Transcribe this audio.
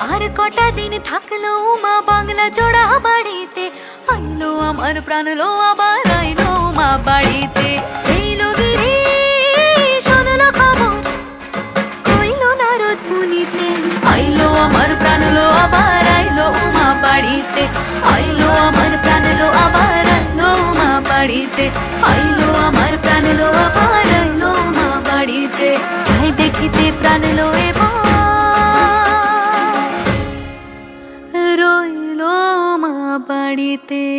আর কটা দিন থাকলো মা বাংলা জোড়া বাড়িতে, আইলো আমার প্রাণ লো আবার আইলো মা বাড়িতে। এইলো গিরি শোনলো খবর, কইলো নারদ মুনিতে, আইলো আমার প্রাণ লো আবার আইলো মা বাড়িতে, আইলো আমার প্রাণ লো আবার আইলো মা বাড়িতে, আইলো আমার প্রাণ লো আবার আইলো মা বাড়িতে। যাই দেখিতে প্রাণ লো এবার রইলো মা বাড়িতে।